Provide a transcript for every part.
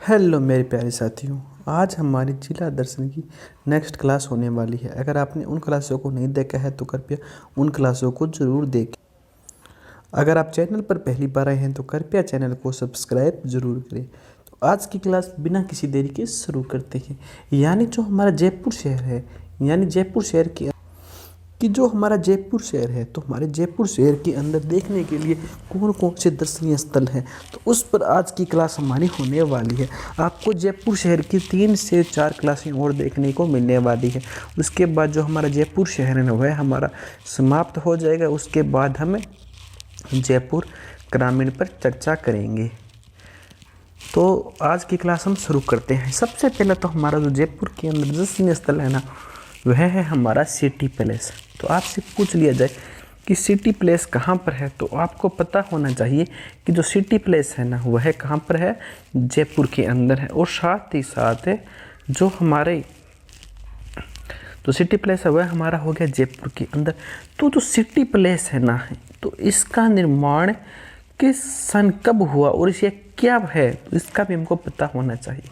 Hello मेरे प्यारे साथियों। आज हमारी जिला दर्शन की नेक्स्ट क्लास होने वाली है। अगर आपने उन क्लासों को नहीं देखा है तो कृपया उन क्लासों को ज़रूर देखें। अगर आप चैनल पर पहली बार आए हैं तो कृपया चैनल को सब्सक्राइब ज़रूर करें। तो आज की क्लास बिना किसी देरी के शुरू करते हैं। यानी जो हमारा जयपुर शहर है, यानी जयपुर शहर जो हमारा जयपुर शहर है, तो हमारे जयपुर शहर के अंदर देखने के लिए कौन कौन से दर्शनीय स्थल हैं, तो उस पर आज की क्लास हमारी होने वाली है। आपको जयपुर शहर की 3 से 4 क्लासें और देखने को मिलने वाली है। उसके बाद जो हमारा जयपुर शहर है वह हमारा समाप्त हो जाएगा। उसके बाद हम जयपुर ग्रामीण पर चर्चा करेंगे। तो आज की क्लास हम शुरू करते हैं। सबसे पहले तो हमारा जो जयपुर के अंदर दर्शनीय स्थल है ना, वह है हमारा सिटी पैलेस। तो आपसे पूछ लिया जाए कि सिटी पैलेस कहाँ पर है, तो आपको पता होना चाहिए कि जो सिटी पैलेस है ना, वह कहाँ पर है, जयपुर के अंदर है। और साथ ही साथ जो हमारे जो सिटी पैलेस है वह हमारा हो गया जयपुर के अंदर। तो जो सिटी पैलेस है ना, तो इसका निर्माण किस सन कब हुआ और इसे क्या है, तो इसका भी हमको पता होना चाहिए।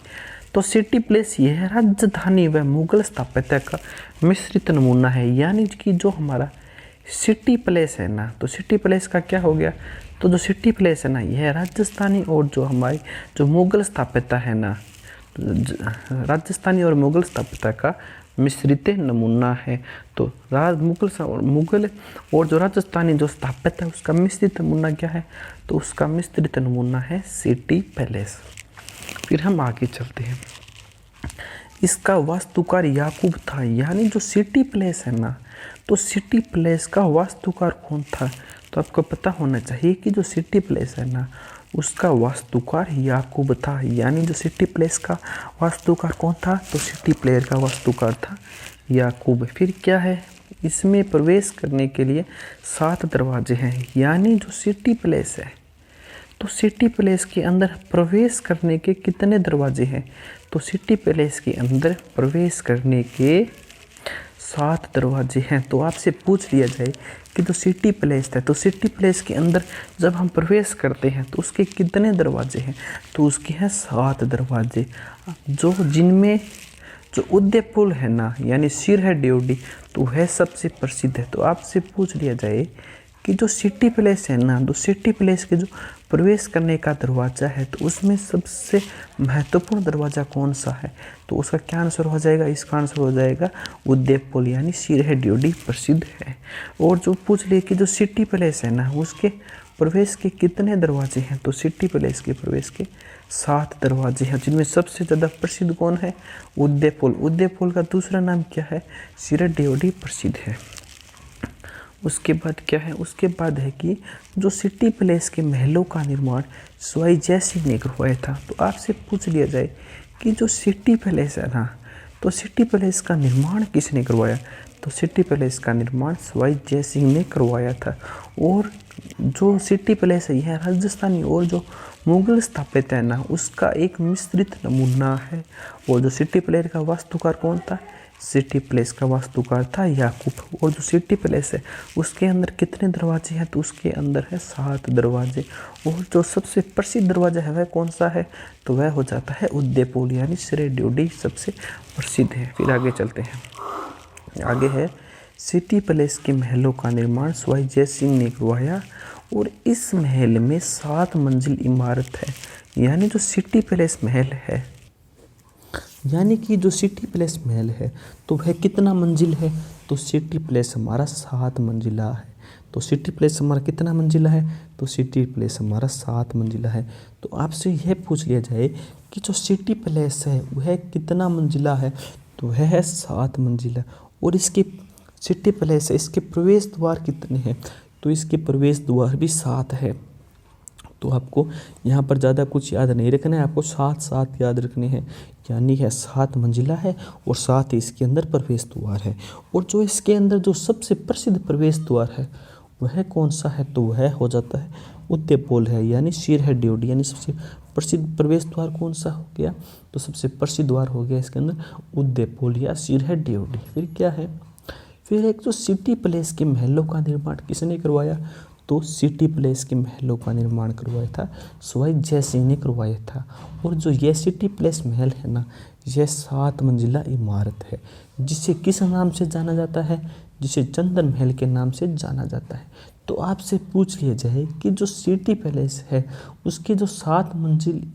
तो सिटी पैलेस यह है राजधानी व मुगल स्थापत्य का मिश्रित नमूना है। यानी कि जो हमारा सिटी पैलेस है ना, तो सिटी पैलेस का क्या हो गया, तो जो सिटी पैलेस है ना, यह राजस्थानी और जो हमारी जो मुगल स्थापत्य है ना, राजस्थानी और मुगल स्थापत्य का मिश्रित नमूना है। तो मुगल और जो राजस्थानी जो स्थापत्य है उसका मिश्रित नमूना क्या है, तो उसका मिश्रित नमूना है सिटी पैलेस। फिर हम आगे चलते हैं। इसका वास्तुकार याकूब था। यानी जो सिटी पैलेस है ना, तो सिटी पैलेस का वास्तुकार कौन था, तो आपको पता होना चाहिए कि जो सिटी पैलेस है ना, उसका वास्तुकार याकूब था। यानी जो सिटी पैलेस का वास्तुकार कौन था, तो सिटी पैलेस का वास्तुकार था याकूब। फिर क्या है, इसमें प्रवेश करने के लिए 7 दरवाजे हैं। यानी जो सिटी पैलेस है, तो सिटी पैलेस के अंदर प्रवेश करने के कितने दरवाजे हैं, तो सिटी पैलेस के अंदर प्रवेश करने के 7 दरवाजे हैं। तो आपसे पूछ लिया जाए कि जो सिटी पैलेस है, तो सिटी पैलेस के अंदर जब हम प्रवेश करते हैं तो उसके कितने दरवाजे हैं, तो उसके हैं 7 दरवाजे। जिनमें जो उदयपुर है ना, यानी सिर है ड्योढ़ी, तो वह सबसे प्रसिद्ध है। तो आपसे पूछ लिया जाए कि जो सिटी पैलेस है ना, तो सिटी पैलेस के जो प्रवेश करने का दरवाज़ा है, तो उसमें सबसे महत्वपूर्ण दरवाज़ा कौन सा है, तो उसका क्या आंसर हो जाएगा, इसका आंसर हो जाएगा उदयपुर, यानी सिर है ड्योढ़ी प्रसिद्ध है। और जो पूछ लिए कि जो सिटी पैलेस है ना, उसके प्रवेश के कितने दरवाजे हैं, तो सिटी पैलेस के प्रवेश के 7 दरवाजे हैं, जिनमें सबसे ज़्यादा प्रसिद्ध कौन है, उदयपुर। उदयपुर का दूसरा नाम क्या है, सिर ड्योढ़ी प्रसिद्ध है। उसके बाद क्या है, उसके बाद है कि जो सिटी पैलेस के महलों का निर्माण सवाई जय सिंह ने करवाया था। तो आपसे पूछ लिया जाए कि जो सिटी पैलेस है ना, तो सिटी पैलेस का निर्माण किसने करवाया, तो सिटी पैलेस का निर्माण सवाई जय सिंह ने करवाया था। और जो सिटी पैलेस है यह राजस्थानी और जो मुगल स्थापत्य है ना, उसका एक मिश्रित नमूना है। और जो सिटी पैलेस का वास्तुकार कौन था, सिटी पैलेस का वास्तुकार था याकूब। और जो सिटी पैलेस है उसके अंदर कितने दरवाजे हैं, तो उसके अंदर है 7 दरवाजे। और जो सबसे प्रसिद्ध दरवाजा है वह कौन सा है, तो वह हो जाता है उदयपुर, यानी सिर ड्योढ़ी सबसे प्रसिद्ध है। फिर आगे चलते हैं। आगे है सिटी पैलेस के महलों का निर्माण सवाई जय सिंह ने करवाया। और इस महल में 7 मंजिल इमारत है। यानी जो सिटी पैलेस महल है, यानी कि जो सिटी पैलेस महल है, तो वह कितना मंजिल है, तो सिटी पैलेस हमारा 7 मंजिला है। तो सिटी पैलेस हमारा कितना मंजिला है, तो सिटी पैलेस हमारा 7 मंजिला है। तो आपसे यह पूछ लिया जाए कि जो सिटी पैलेस है वह कितना मंजिला है, तो वह है 7 मंजिला। और इसके सिटी पैलेस है, इसके प्रवेश द्वार कितने हैं, तो इसके प्रवेश द्वार भी 7 है। तो आपको यहाँ पर ज़्यादा कुछ याद नहीं रखना है, आपको 7 याद रखने हैं। यानी है 7 मंजिला है और 7 ही इसके अंदर प्रवेश द्वार है। और जो इसके अंदर जो सबसे प्रसिद्ध प्रवेश द्वार है वह कौन सा है, तो वह हो जाता है उदयपुर है, यानी सिर है ड्योढ़ी। यानी सबसे प्रसिद्ध प्रवेश द्वार कौन सा हो गया, तो सबसे प्रसिद्ध द्वार हो गया इसके अंदर उदयपुर या सिर है ड्योढ़ी। फिर क्या है, फिर एक जो सिटी पैलेस के महलों का निर्माण किसने करवाया, तो तो सिटी पैलेस के महलों का निर्माण करवाया था सवाई जयसिंह ने करवाया था। और जो ये सिटी पैलेस महल है ना, यह 7 मंजिला इमारत है, जिसे किस नाम से जाना जाता है, जिसे चंदन महल के नाम से जाना जाता है। तो आपसे पूछ लिया जाए कि जो सिटी पैलेस है उसकी जो 7 मंजिल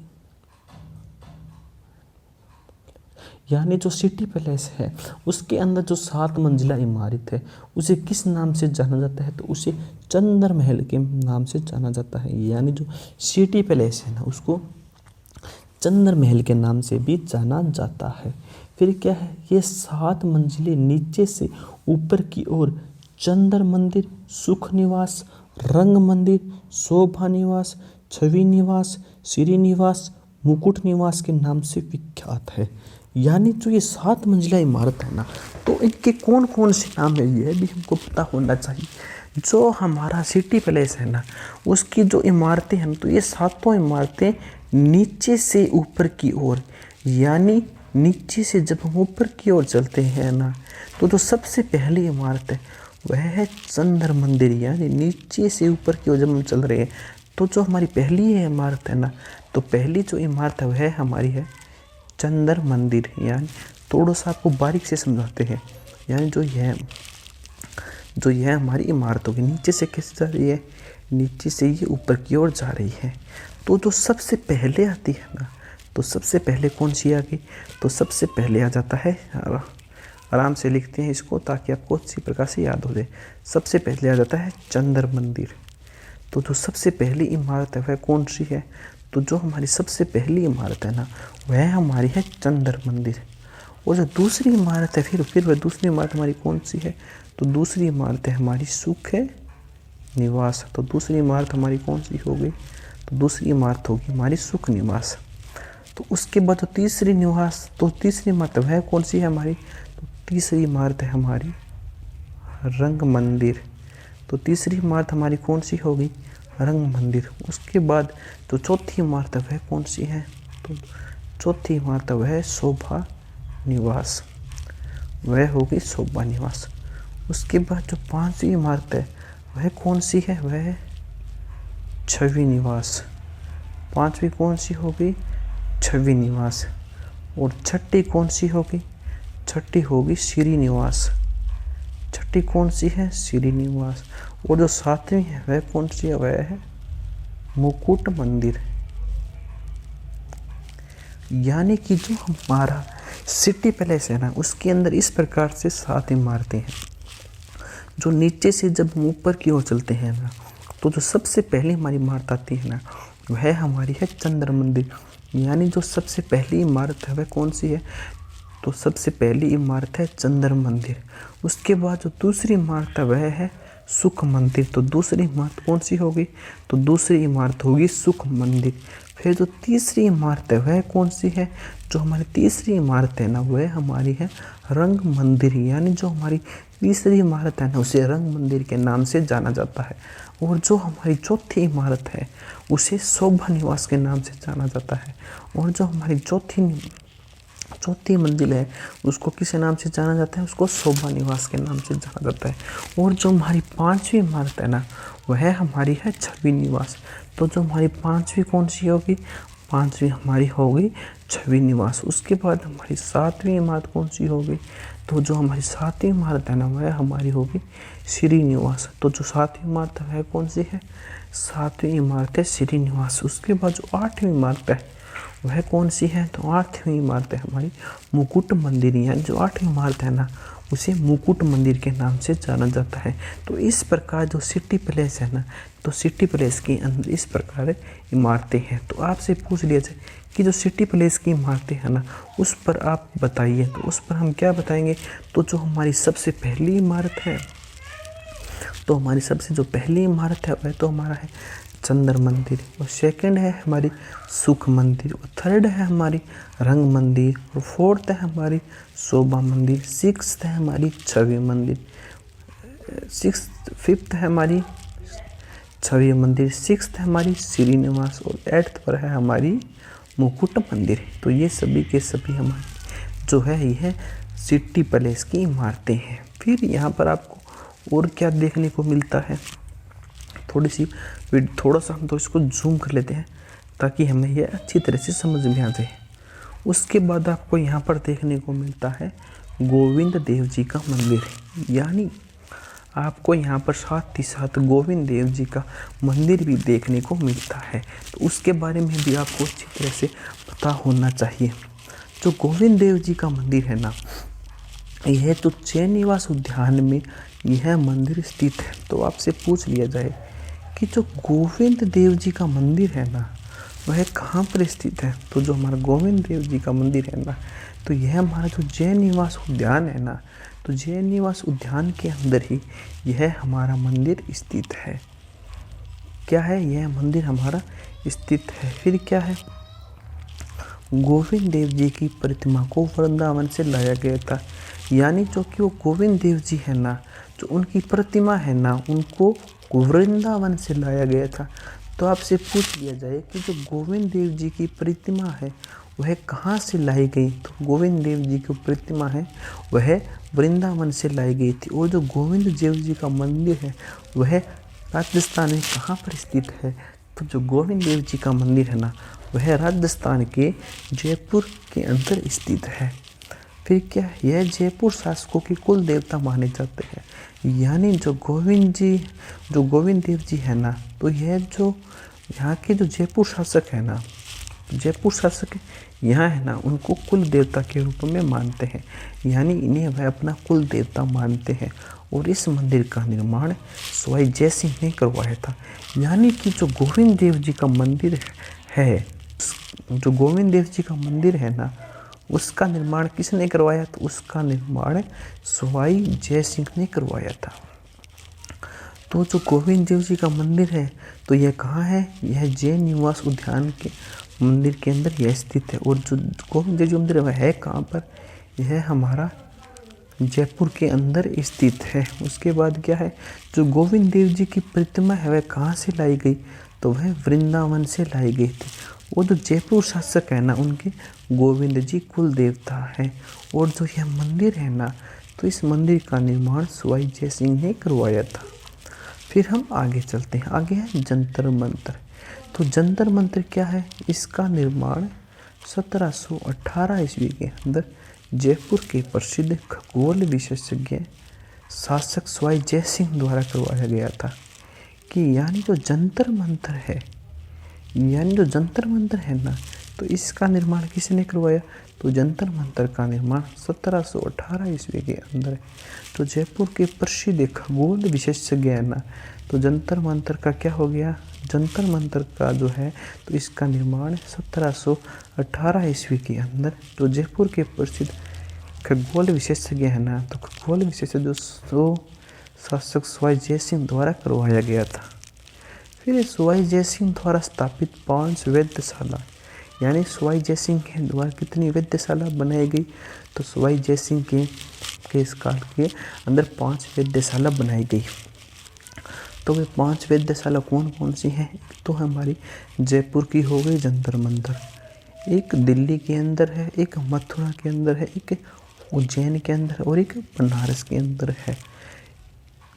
यानी जो सिटी पैलेस है उसके अंदर जो 7 मंजिला इमारत है उसे किस नाम से जाना जाता है, तो उसे चंदन महल के नाम से जाना जाता है। यानी जो सिटी पैलेस है ना उसको चंदन महल के नाम से भी जाना जाता है। फिर क्या है, ये 7 मंजिलें नीचे से ऊपर की ओर चंदन मंदिर, सुख निवास, रंग मंदिर, शोभा निवास, छवि निवास, श्री निवास, मुकुट निवास के नाम से विख्यात है। यानी जो ये 7 मंजिला इमारत है ना, तो इनके कौन कौन से नाम है यह भी हमको पता होना चाहिए। जो हमारा सिटी पैलेस है ना उसकी जो इमारतें हैं तो ये 7 इमारतें नीचे से ऊपर की ओर, यानी नीचे से जब हम ऊपर की ओर चलते हैं ना तो जो सबसे पहली इमारत है वह है चंदन मंदिर। यानी नीचे से ऊपर की ओर जब हम चल रहे हैं तो जो हमारी पहली इमारत है ना, तो पहली जो इमारत है वह हमारी है चंदन मंदिर। यानी थोड़ा सा आपको बारीक से समझाते हैं। यानी जो यह हमारी इमारत होगी नीचे से कैसे जा रही है, नीचे से ये ऊपर की ओर जा रही है। तो जो सबसे पहले आती है ना, तो सबसे पहले कौन सी आ गई, तो सबसे पहले आ जाता है, आराम से लिखते हैं इसको ताकि आपको अच्छी प्रकार से याद हो जाए। सबसे पहले आ जाता है चंदन मंदिर। तो जो सबसे पहली इमारत है वह कौन सी है, तो जो हमारी सबसे पहली इमारत है ना वह हमारी है चंदन मंदिर। और जो दूसरी इमारत है फिर वह दूसरी इमारत हमारी कौन सी है, तो दूसरी इमारत है हमारी सुख है निवास। तो दूसरी इमारत हमारी कौन सी होगी, तो दूसरी इमारत होगी हमारी सुख निवास। तो उसके बाद तीसरी इमारत वह कौन सी है हमारी, तो तीसरी इमारत है हमारी रंग मंदिर। तो तीसरी इमारत हमारी कौन सी होगी, रंग मंदिर। उसके बाद तो चौथी इमारत वह कौन सी है, तो चौथी इमारत वह है शोभा निवास, वह होगी शोभा निवास। उसके बाद जो 5वीं इमारत है वह कौन सी है, वह है छवि निवास। 5वीं कौन सी होगी, छवि निवास। और छठी कौन सी होगी, छठी होगी श्री निवास। छठी कौन सी है, श्री निवास। और जो 7वीं है वह कौन सी है, वह है मुकुट मंदिर। यानी कि जो हमारा सिटी पैलेस है ना उसके अंदर इस प्रकार से 7 इमारतें हैं। जो नीचे से जब हम ऊपर की ओर चलते हैं ना तो जो सबसे पहले हमारी इमारत आती है ना वह हमारी है चंदन मंदिर। यानी जो सबसे पहली इमारत है वह कौन सी है, तो सबसे पहली इमारत है चंदन मंदिर। उसके बाद जो दूसरी इमारत है वह है सुख मंदिर। तो दूसरी इमारत कौन सी होगी, तो दूसरी इमारत होगी सुख मंदिर। फिर जो तीसरी इमारत है वह कौन सी है, जो हमारी तीसरी इमारत है ना वह हमारी है रंग मंदिर। यानी जो हमारी तीसरी इमारत है ना उसे रंग मंदिर के नाम से जाना जाता है। और जो हमारी चौथी इमारत है उसे शोभा निवास के नाम से जाना जाता है। और जो हमारी चौथी मंजिल है उसको किस नाम से जाना जाता है, उसको शोभा निवास के नाम से जाना जाता है। और जो हमारी 5वीं इमारत है ना वह हमारी है छवि निवास। तो जो हमारी 5वीं कौन सी होगी, 5वीं हमारी होगी छवि निवास। उसके बाद हमारी 7वीं इमारत कौन सी होगी, तो जो हमारी 7वीं इमारत है ना वह हमारी होगी श्री निवास। तो जो 7वीं इमारत है कौन सी है, 7वीं इमारत है श्री निवास। उसके बाद जो 8वीं इमारत है वह कौन सी है, तो 8वीं इमारत है हमारी मुकुट मंदिर। यानी जो 8वीं इमारत है ना उसे मुकुट मंदिर के नाम से जाना जाता है। तो इस प्रकार जो सिटी पैलेस है ना, तो सिटी पैलेस के अंदर इस प्रकार इमारतें हैं। तो आपसे पूछ लिया जाए कि जो सिटी पैलेस की इमारतें हैं ना उस पर आप बताइए, तो उस पर हम क्या बताएंगे, तो जो हमारी सबसे पहली इमारत है, तो हमारी सबसे जो पहली इमारत है वह तो हमारा है चंदन मंदिर। और सेकंड है हमारी सुख मंदिर। और थर्ड है हमारी रंग मंदिर। और फोर्थ है हमारी शोभा मंदिर। 6th है हमारी छवि मंदिर। 5th है हमारी छवि मंदिर। 6th है हमारी श्री निवास। और 8th पर है हमारी मुकुट मंदिर। तो ये सभी के सभी हमारी जो है यह सिटी पैलेस की इमारतें हैं। फिर यहाँ पर आपको और क्या देखने को मिलता है, थोड़ा सा हम तो इसको जूम कर लेते हैं ताकि हमें यह अच्छी तरह से समझ में आ जाए। उसके बाद आपको यहाँ पर देखने को मिलता है गोविंद देव जी का मंदिर, यानी आपको यहाँ पर साथ ही साथ गोविंद देव जी का मंदिर भी देखने को मिलता है। तो उसके बारे में भी आपको अच्छी तरह से पता होना चाहिए। जो गोविंद देव जी का मंदिर है ना, यह तो जैन निवास उद्यान में यह मंदिर स्थित है। तो आपसे पूछ लिया जाए कि जो गोविंद देव जी का मंदिर है ना, वह कहाँ पर स्थित है? तो जो हमारा गोविंद देव जी का मंदिर है ना, तो यह हमारा जो जैन निवास उद्यान है ना, तो जैन निवास उद्यान के अंदर ही यह हमारा मंदिर स्थित है। क्या है? यह मंदिर हमारा स्थित है। फिर क्या है? गोविंद देव जी की प्रतिमा को वृंदावन से लाया गया था, यानी जो कि वो गोविंद देव जी है ना, जो उनकी प्रतिमा है ना, उनको वृंदावन से लाया गया था। तो आपसे पूछ लिया जाए कि जो गोविंद देव जी की प्रतिमा है वह कहाँ से लाई गई? तो गोविंद देव जी की प्रतिमा है वह वृंदावन से लाई गई थी। और जो गोविंद देव जी का मंदिर है वह राजस्थान में कहाँ पर स्थित है? तो जो गोविंद देव जी का मंदिर है ना, वह राजस्थान के जयपुर के अंदर स्थित है। फिर क्या? यह जयपुर शासकों के कुल देवता माने जाते हैं, यानी जो गोविंद देव जी है ना, तो यह जो यहाँ के जो जयपुर शासक है ना, जयपुर शासक यहाँ है ना, उनको कुल देवता के रूप में मानते हैं, यानी इन्हें वह अपना कुल देवता मानते हैं। और इस मंदिर का निर्माण सवाई जय सिंह ने करवाया था, यानी कि जो गोविंद देव जी का मंदिर है, जो गोविंद देव जी का मंदिर है ना, उसका निर्माण किसने करवाया? तो उसका निर्माण सवाई जय सिंह ने करवाया था। तो जो गोविंद देव जी का मंदिर है, तो यह कहाँ है? यह जैन निवास उद्यान के मंदिर के अंदर यह स्थित है। और जो गोविंद देव जी मंदिर है वह है कहाँ पर? यह हमारा जयपुर के अंदर स्थित है। उसके बाद क्या है? जो गोविंद देव जी की प्रतिमा है वह कहाँ से लाई गई? तो वह वृंदावन से लाई गई थी। वो जो जयपुर शासक है ना, उनके गोविंद जी कुल देवता है। और जो यह मंदिर है ना, तो इस मंदिर का निर्माण सवाई जय सिंह ने करवाया था। फिर हम आगे चलते हैं। आगे है जंतर मंतर। तो जंतर मंतर क्या है? इसका निर्माण 1718 ईस्वी के अंदर जयपुर के प्रसिद्ध खगोल विशेषज्ञ शासक सवाई जय सिंह द्वारा करवाया गया था। कि यानी जो जंतर मंतर है ना, तो इसका निर्माण किसने करवाया? तो जंतर मंतर का निर्माण 1718 ईस्वी के अंदर तो जयपुर के प्रसिद्ध खगोल विशेषज्ञ है ना, तो जंतर मंतर का क्या हो गया? जंतर मंतर का जो है, तो इसका निर्माण 1718 ईस्वी के अंदर तो जयपुर के प्रसिद्ध खगोल विशेषज्ञ है ना, तो खगोल विशेषज्ञ शासक सवाई जय सिंह द्वारा करवाया गया था। फिर सवाई जय सिंह द्वारा स्थापित 5 वेधशाला, यानी सवाई जय सिंह के द्वारा कितनी वेधशाला बनाई गई? तो सवाई जय सिंह के इस काल के अंदर 5 वेधशाला बनाई गई। तो वे 5 वेधशाला कौन कौन सी हैं? तो हमारी जयपुर की हो गई जंतर मंतर, एक दिल्ली के अंदर है, एक मथुरा के अंदर है, एक उज्जैन के अंदर और एक बनारस के अंदर है।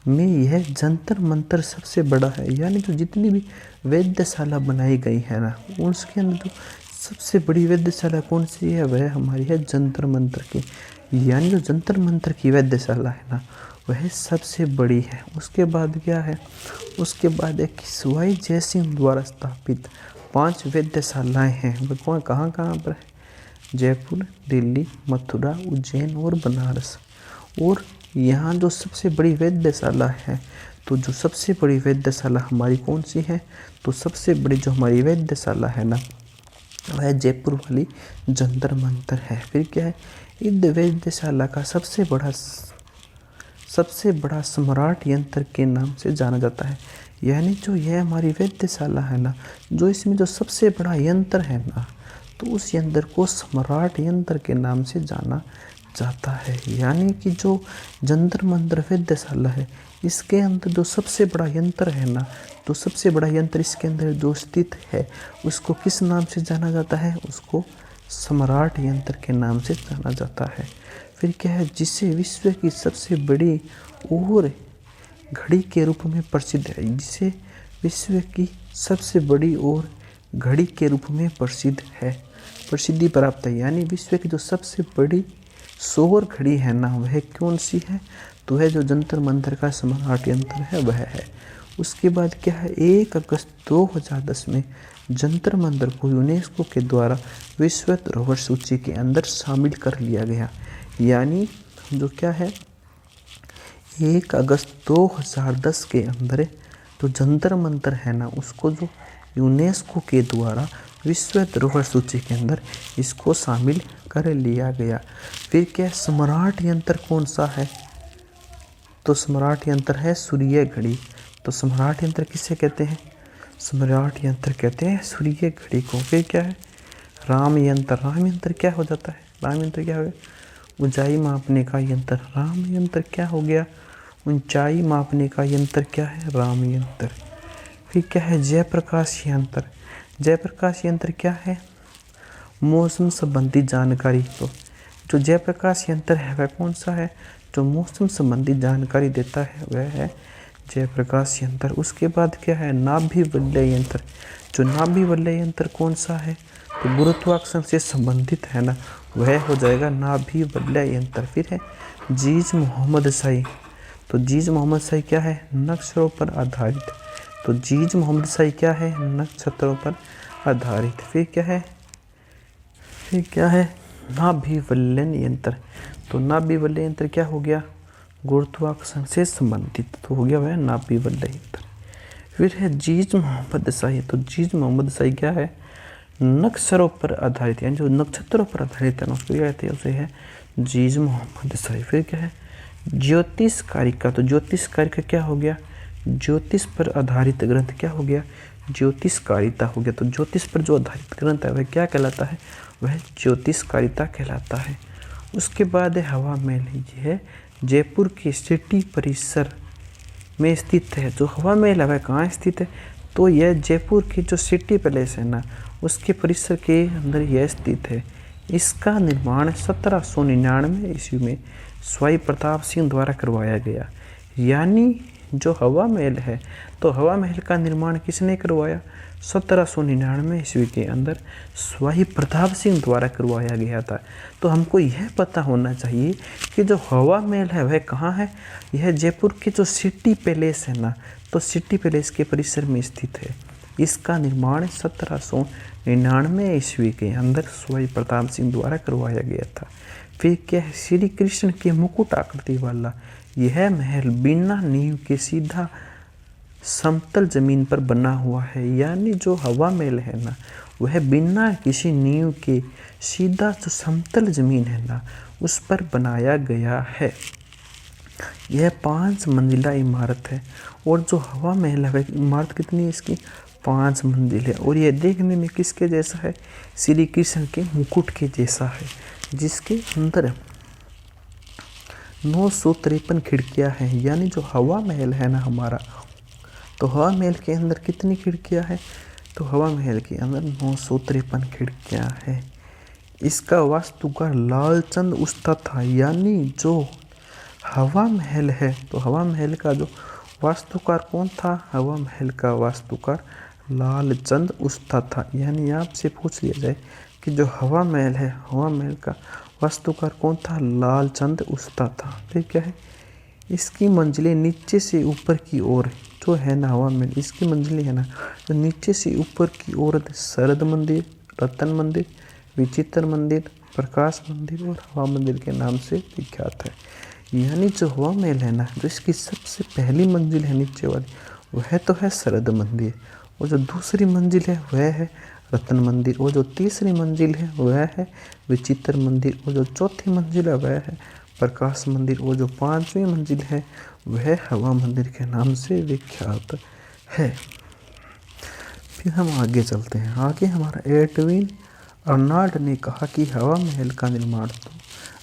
में यह जंतर मंतर सबसे बड़ा है, यानी तो जितनी भी वेधशाला बनाई गई है ना, उसके अंदर तो सबसे बड़ी वेधशाला कौन सी है? वह हमारी है जंतर मंतर की, यानी जो जंतर मंतर की वेधशाला है ना, वह सबसे बड़ी है। उसके बाद क्या है? उसके बाद एक सवाई जय सिंह द्वारा स्थापित 5 वेधशालाएँ हैं। वह कहाँ पर है? जयपुर, दिल्ली, मथुरा, उज्जैन और बनारस। और यहाँ जो सबसे बड़ी वेधशाला है, तो जो सबसे बड़ी वेधशाला हमारी कौन सी है? तो सबसे बड़ी जो हमारी वेधशाला है ना, वह जयपुर वाली जंतर मंतर है। फिर क्या है? इस वेधशाला का सबसे बड़ा सम्राट यंत्र के नाम से जाना जाता है, यानी जो यह हमारी वेधशाला है ना, जो इसमें जो सबसे बड़ा यंत्र है ना, तो उस यंत्र को सम्राट यंत्र के नाम से जाना जाता है। यानी कि जो जंतर मंतर वेधशाला है, इसके अंदर जो सबसे बड़ा यंत्र है ना, तो सबसे बड़ा यंत्र इसके अंदर जो स्थित है, उसको किस नाम से जाना जाता है? उसको सम्राट यंत्र के नाम से जाना जाता है। फिर क्या है? जिसे विश्व की सबसे बड़ी और घड़ी के रूप में प्रसिद्ध है, जिसे विश्व की सबसे बड़ी और घड़ी के रूप में प्रसिद्धि प्राप्त है। यानी विश्व की जो सबसे बड़ी सौर घड़ी है ना, वह कौन सी है? तो वह जो जंतर मंतर का सम्राट यंत्र है वह है। उसके बाद क्या है, 1 अगस्त 2010 में जंतर मंतर को यूनेस्को के द्वारा विश्व धरोहर सूची के अंदर शामिल कर लिया गया। यानी जो क्या है, 1 अगस्त 2010 के अंदर जो जंतर मंतर है ना, उसको जो यूनेस्को के द्वारा विश्व धरोहर सूची के अंदर इसको शामिल कर लिया गया। फिर क्या, सम्राट यंत्र कौन सा है? तो सम्राट यंत्र है सूर्य घड़ी। तो सम्राट यंत्र किसे कहते हैं? सम्राट यंत्र कहते हैं सूर्य घड़ी को। फिर क्या है, राम यंत्र। राम यंत्र क्या हो जाता है? राम यंत्र क्या हो गया? ऊंचाई मापने का यंत्र। राम यंत्र क्या हो गया? ऊंचाई मापने का यंत्र क्या है? राम यंत्र। फिर क्या है, जयप्रकाश यंत्र। जयप्रकाश यंत्र क्या है? मौसम संबंधी जानकारी। तो जो जयप्रकाश यंत्र है वह कौन सा है? जो मौसम संबंधी जानकारी देता है वह है जयप्रकाश यंत्र। उसके बाद क्या है, नाभि वलय यंत्र। जो नाभि वलय यंत्र कौन सा है? तो गुरुत्वाकर्षण से संबंधित है ना, वह हो जाएगा नाभि वलय यंत्र। फिर है जीज मोहम्मद शाही। तो जीज मोहम्मद शाही क्या है? नक्षत्रों पर आधारित। तो जीज मोहम्मद शाही क्या है? नक्षत्रों पर आधारित। फिर क्या है, नाभि वलय यंत्र। तो नाभि वलय यंत्र क्या हो गया? गुरुत्वाकर्षण से संबंधित। तो हो गया वह नाभि वलय यंत्र। फिर है जीज मोहम्मद शाही। तो जीज मोहम्मद शाही क्या है? नक्षत्रों पर आधारित, यानी जो नक्षत्रों पर आधारित है ना, उसको क्या कहते हैं? उसे है जीज मोहम्मद शाही। फिर क्या है, ज्योतिष कारिका। तो ज्योतिष कारिका क्या हो गया? ज्योतिष पर आधारित ग्रंथ क्या हो गया? ज्योतिष कारिता हो गया। तो ज्योतिष पर जो आधारित ग्रंथ है वह क्या कहलाता है? वह ज्योतिष कारिता कहलाता है। उसके बाद है हवा महल। ये है जयपुर के सिटी परिसर में स्थित है। जो हवा महल है वह कहाँ स्थित है? तो यह जयपुर की जो सिटी पैलेस है ना, उसके परिसर के अंदर यह स्थित है। इसका निर्माण 1799 ईस्वी में स्वाई प्रताप सिंह द्वारा करवाया गया। यानी जो हवा महल है, तो हवा महल का निर्माण किसने करवाया? 1799 ईस्वी के अंदर स्वाई प्रताप सिंह द्वारा करवाया गया था। तो हमको यह पता होना चाहिए कि जो हवा महल है वह कहाँ है? यह जयपुर के जो सिटी पैलेस है ना, तो सिटी पैलेस के परिसर में स्थित है। इसका निर्माण 1799 ईस्वी के अंदर स्वाई प्रताप सिंह द्वारा करवाया गया था। फिर क्या है, श्री कृष्ण के मुकुट आकृति वाला यह महल बिना नींव के सीधा समतल जमीन पर बना हुआ है। यानी जो हवा महल है ना, वह बिना किसी नींव के सीधा जो समतल जमीन है ना, उस पर बनाया गया है। यह 5 मंजिला इमारत है। और जो हवा महल है, इमारत कितनी है इसकी? 5 मंजिल है। और यह देखने में किसके जैसा है? श्री कृष्ण के मुकुट के जैसा है, जिसके अंदर 953 खिड़कियां हैं। यानी जो हवा महल है ना हमारा, तो हवा महल के अंदर कितनी खिड़कियां हैं? तो हवा महल के अंदर 953 खिड़कियां हैं। इसका वास्तुकार लालचंद उस्ताद था। यानी जो हवा महल है, तो हवा महल का जो वास्तुकार कौन था? हवा महल का वास्तुकार लालचंद उस्ताद था। यानी आपसे पूछ लिया जाए कि जो हवा महल है, हवा महल का वास्तुकार कौन था? लालचंद उस्ताद था। फिर क्या है, इसकी मंजिलें नीचे से ऊपर की ओर जो है ना, हवा महल इसकी मंजिलें है ना, तो नीचे से ऊपर की ओर शरद मंदिर, रतन मंदिर, विचित्र मंदिर, प्रकाश मंदिर और हवा मंदिर के नाम से विख्यात है। यानी जो हवा महल है ना, जो इसकी सबसे पहली मंजिल है नीचे वाली, वह तो है शरद मंदिर। और जो दूसरी मंजिल है वह है रतन मंदिर। और जो तीसरी मंजिल है वह है विचित्र मंदिर। और जो चौथी मंजिल है वह है प्रकाश मंदिर। और जो 5वीं मंजिल है वह हवा मंदिर के नाम से विख्यात है। फिर हम आगे चलते हैं। आगे हमारा एडविन अर्नाल्ड ने कहा कि हवा महल का निर्माण तो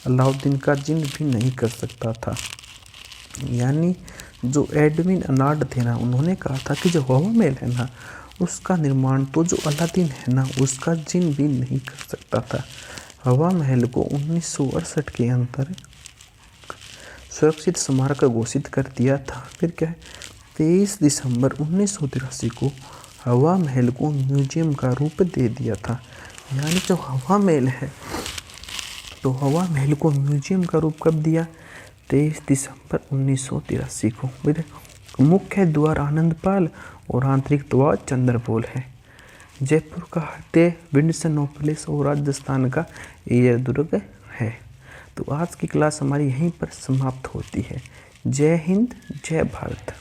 अलाउद्दीन का जिन्न भी नहीं कर सकता था। यानी जो एडविन अर्नाल्ड थे ना, उन्होंने कहा था कि जो हवा महल है ना, उसका निर्माण तो जो अलादीन है ना, उसका जिन्न भी नहीं कर सकता था। हवा महल को 1968 के अंदर सुरक्षित स्मारक घोषित कर दिया था। फिर क्या है, 23 दिसंबर 1983 को हवा महल को म्यूजियम का रूप दे दिया था। यानी जो हवा महल है तो हवा महल को म्यूजियम का रूप कब दिया? 23 दिसंबर 1983 को। मुख्य द्वार आनंदपाल और आंतरिक द्वार चंद्रपोल है। जयपुर का हृदय विंडसन पैलेस और राजस्थान का एयर दुर्ग है। तो आज की क्लास हमारी यहीं पर समाप्त होती है। जय हिंद, जय भारत।